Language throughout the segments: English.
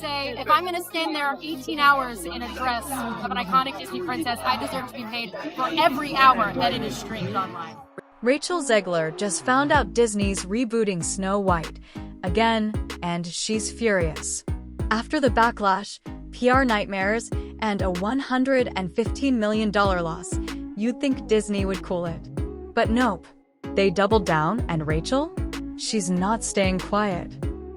say if I'm going to stand there 18 hours in a dress of an iconic Disney princess, I deserve to be paid for every hour that it is streamed online. Rachel Zegler just found out Disney's rebooting Snow White again, and she's furious. After the backlash, PR nightmares, and a $115 million loss, you'd think Disney would cool it. But nope. They doubled down, and Rachel? She's not staying quiet.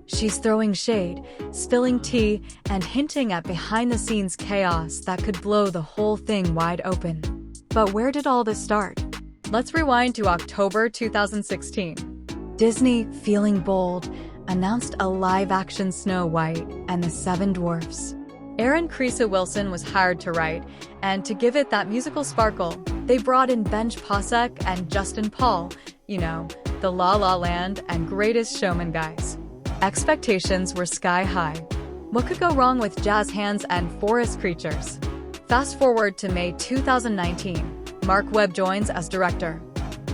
She's throwing shade, spilling tea, and hinting at behind-the-scenes chaos that could blow the whole thing wide open. But where did all this start? Let's rewind to October 2016. Disney, feeling bold, announced a live-action Snow White and the Seven Dwarfs. Erin Creasa Wilson was hired to write, and to give it that musical sparkle, they brought in Benj Pasek and Justin Paul, you know, the La La Land and Greatest Showman guys. Expectations were sky high. What could go wrong with jazz hands and forest creatures? Fast forward to May 2019, Mark Webb joins as director.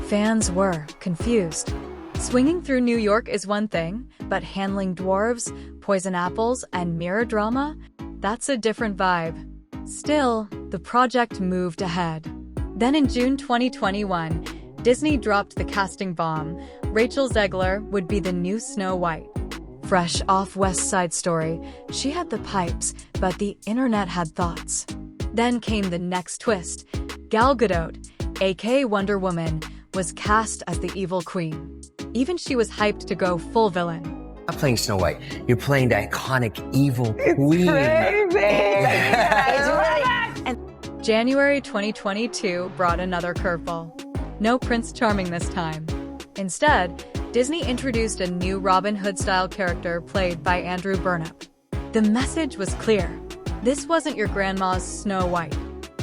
Fans were confused. Swinging through New York is one thing, but handling dwarves, poison apples, and mirror drama? That's a different vibe. Still, the project moved ahead. Then in June 2021, Disney dropped the casting bomb. Rachel Zegler would be the new Snow White. Fresh off West Side Story, she had the pipes, but the internet had thoughts. Then came the next twist. Gal Gadot, aka Wonder Woman, was cast as the evil queen. Even she was hyped to go full villain. Not playing Snow White. You're playing the iconic evil queen. January 2022 brought another curveball. No Prince Charming this time. Instead, Disney introduced a new Robin Hood-style character played by Andrew Burnap. The message was clear. This wasn't your grandma's Snow White.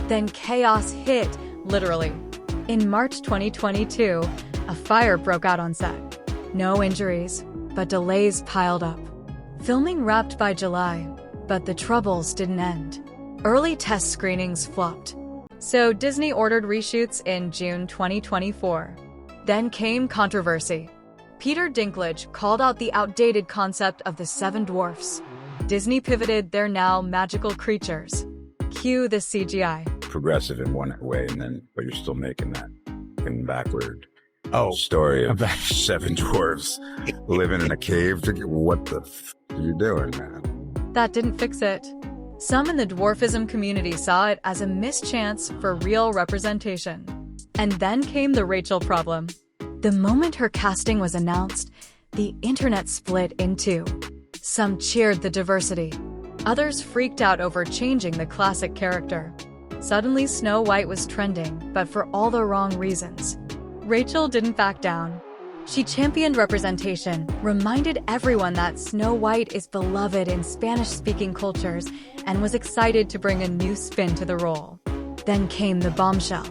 Then chaos hit, literally. In March 2022, a fire broke out on set. No injuries, but delays piled up. Filming wrapped by July, but the troubles didn't end. Early test screenings flopped. So Disney ordered reshoots in June 2024. Then came controversy. Peter Dinklage called out the outdated concept of the Seven Dwarfs. Disney pivoted their now magical creatures. Cue the CGI. Progressive in one way, but you're still making that in backward. Oh, Story of seven dwarves living in a cave. What the are you doing, man? That didn't fix it. Some in the dwarfism community saw it as a mischance for real representation. And then came the Rachel problem. The moment her casting was announced, the internet split in two. Some cheered the diversity. Others freaked out over changing the classic character. Suddenly Snow White was trending, but for all the wrong reasons. Rachel didn't back down. She championed representation, reminded everyone that Snow White is beloved in Spanish-speaking cultures, and was excited to bring a new spin to the role. Then came the bombshell.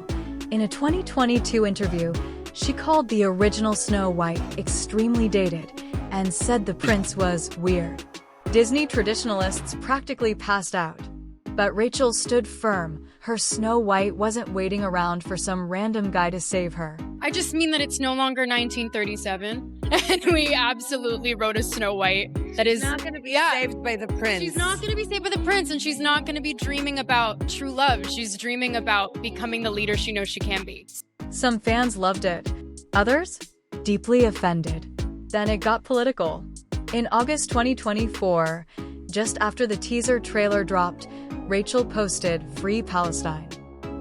In a 2022 interview, she called the original Snow White extremely dated and said the prince was weird. Disney traditionalists practically passed out. But Rachel stood firm. Her Snow White wasn't waiting around for some random guy to save her. I just mean that it's no longer 1937, and we absolutely wrote a Snow White that is not going to be saved by the prince. She's not going to be saved by the prince, and she's not going to be dreaming about true love. She's dreaming about becoming the leader she knows she can be. Some fans loved it. Others? Deeply offended. Then it got political. In August 2024, just after the teaser trailer dropped, Rachel posted "Free Palestine."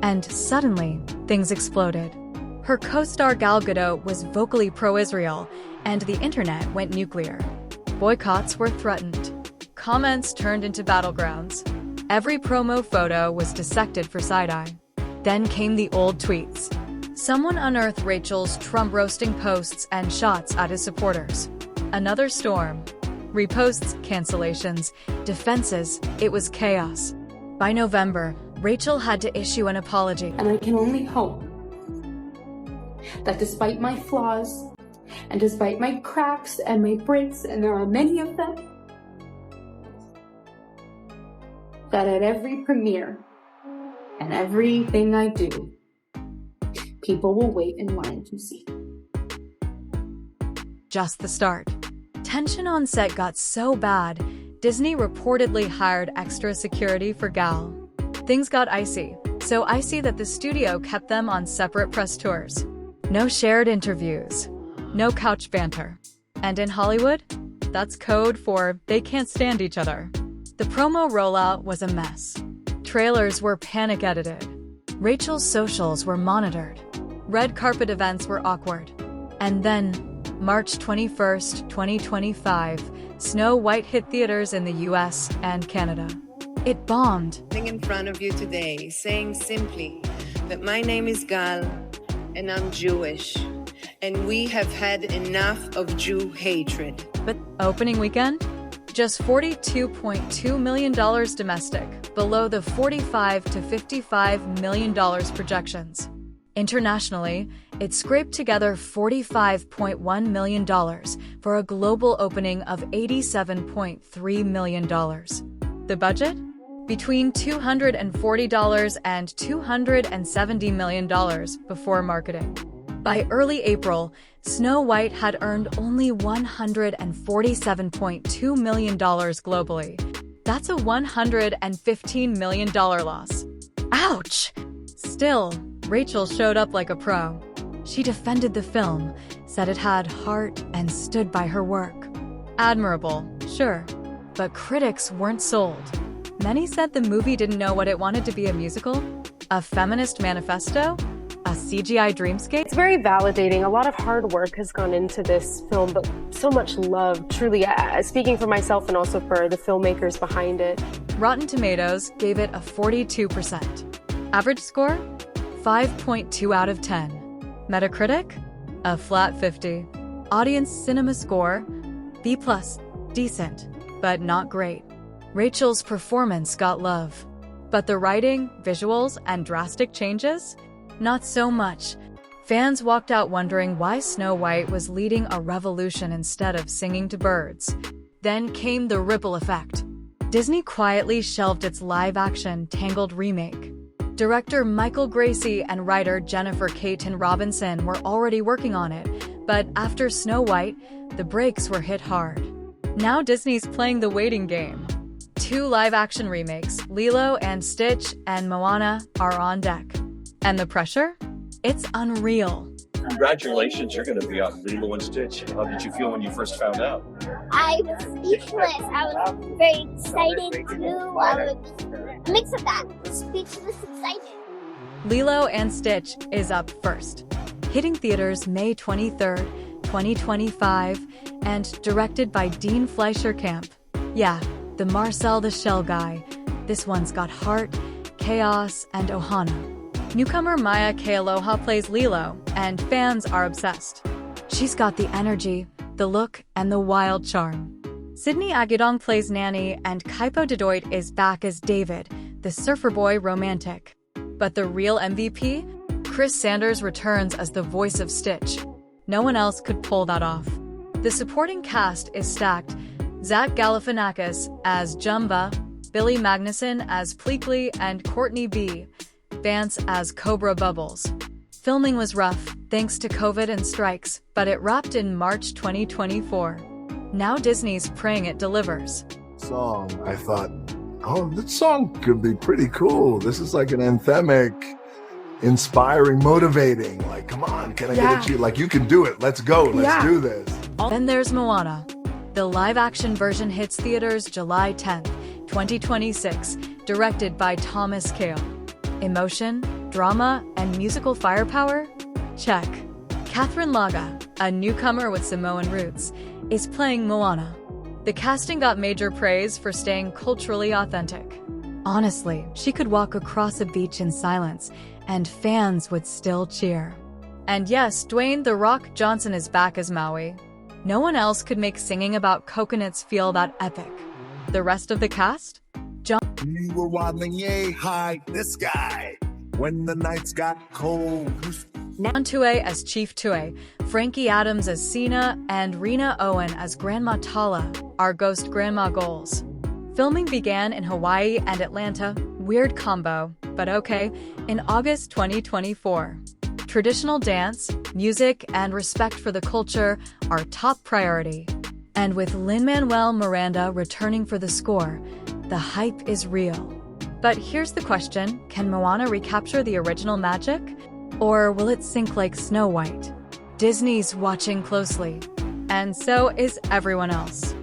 And suddenly, things exploded. Her co-star Gal Gadot was vocally pro-Israel, and the internet went nuclear. Boycotts were threatened. Comments turned into battlegrounds. Every promo photo was dissected for side-eye. Then came the old tweets. Someone unearthed Rachel's Trump-roasting posts and shots at his supporters. Another storm. Reposts, cancellations, defenses, it was chaos. By November, Rachel had to issue an apology. And I can only hope that despite my flaws, and despite my cracks and my breaks, and there are many of them, that at every premiere and everything I do, people will wait in line to see. Just the start. Tension on set got so bad, Disney reportedly hired extra security for Gal. Things got icy, so icy that the studio kept them on separate press tours. No shared interviews, no couch banter. And in Hollywood, that's code for they can't stand each other. The promo rollout was a mess. Trailers were panic-edited. Rachel's socials were monitored. Red carpet events were awkward. And then, March 21st, 2025, Snow White hit theaters in the US and Canada. It bombed. In front of you today, saying simply that my name is Gal and I'm Jewish, and we have had enough of Jew hatred. But opening weekend? Just $42.2 million domestic, below the $45 to $55 million projections. Internationally, it scraped together $45.1 million for a global opening of $87.3 million. The budget? Between $240 and $270 million before marketing. By early April, Snow White had earned only $147.2 million globally. That's a $115 million loss. Ouch! Still, Rachel showed up like a pro. She defended the film, said it had heart, and stood by her work. Admirable, sure, but critics weren't sold. Many said the movie didn't know what it wanted to be: a musical, a feminist manifesto, a CGI dreamscape. It's very validating. A lot of hard work has gone into this film, but so much love, truly, speaking for myself and also for the filmmakers behind it. Rotten Tomatoes gave it a 42%. Average score? 5.2 out of 10. Metacritic? A flat 50. Audience Cinema score? B+, decent, but not great. Rachel's performance got love. But the writing, visuals, and drastic changes? Not so much. Fans walked out wondering why Snow White was leading a revolution instead of singing to birds. Then came the ripple effect. Disney quietly shelved its live-action Tangled remake. Director Michael Gracie and writer Jennifer Caton Robinson were already working on it, but after Snow White, the brakes were hit hard. Now Disney's playing the waiting game. 2 live-action remakes, Lilo and Stitch and Moana, are on deck. And the pressure? It's unreal. Congratulations, you're going to be on Lilo and Stitch. How did you feel when you first found out? I was speechless. I was very excited too. I was a mix of that. Speechless, excited. Lilo and Stitch is up first. Hitting theaters May 23rd, 2025, and directed by Dean Fleischer Camp. Yeah, the Marcel the Shell guy. This one's got heart, chaos, and ohana. Newcomer Maya Kealoha plays Lilo, and fans are obsessed. She's got the energy, the look, and the wild charm. Sydney Agudong plays Nanny, and Kaipo Dedoit is back as David, the surfer boy romantic. But the real MVP? Chris Sanders returns as the voice of Stitch. No one else could pull that off. The supporting cast is stacked. Zach Galifianakis as Jumba, Billy Magnuson as Pleakley, and Courtney B. Vance as Cobra Bubbles. Filming was rough, thanks to COVID and strikes, but it wrapped in March 2024. Now Disney's praying it delivers. Song, I thought, oh, this song could be pretty cool. This is like an anthemic, inspiring, motivating. Like, come on, can I get at you? Like, you can do it. Let's go. Let's do this. Then there's Moana. The live-action version hits theaters July 10th, 2026, directed by Thomas Kail. Emotion, drama, and musical firepower? Check. Catherine Laga, a newcomer with Samoan roots, is playing Moana. The casting got major praise for staying culturally authentic. Honestly, she could walk across a beach in silence, and fans would still cheer. And yes, Dwayne "The Rock" Johnson is back as Maui. No one else could make singing about coconuts feel that epic. The rest of the cast? You were waddling yay high, this guy. When the nights got cold. Nan Tue as Chief Tue, Frankie Adams as Sina, and Rena Owen as Grandma Tala, our ghost grandma goals. Filming began in Hawaii and Atlanta, weird combo, but okay, in August 2024. Traditional dance, music, and respect for the culture are top priority. And with Lin-Manuel Miranda returning for the score, the hype is real. But here's the question, can Moana recapture the original magic? Or will it sink like Snow White? Disney's watching closely, and so is everyone else.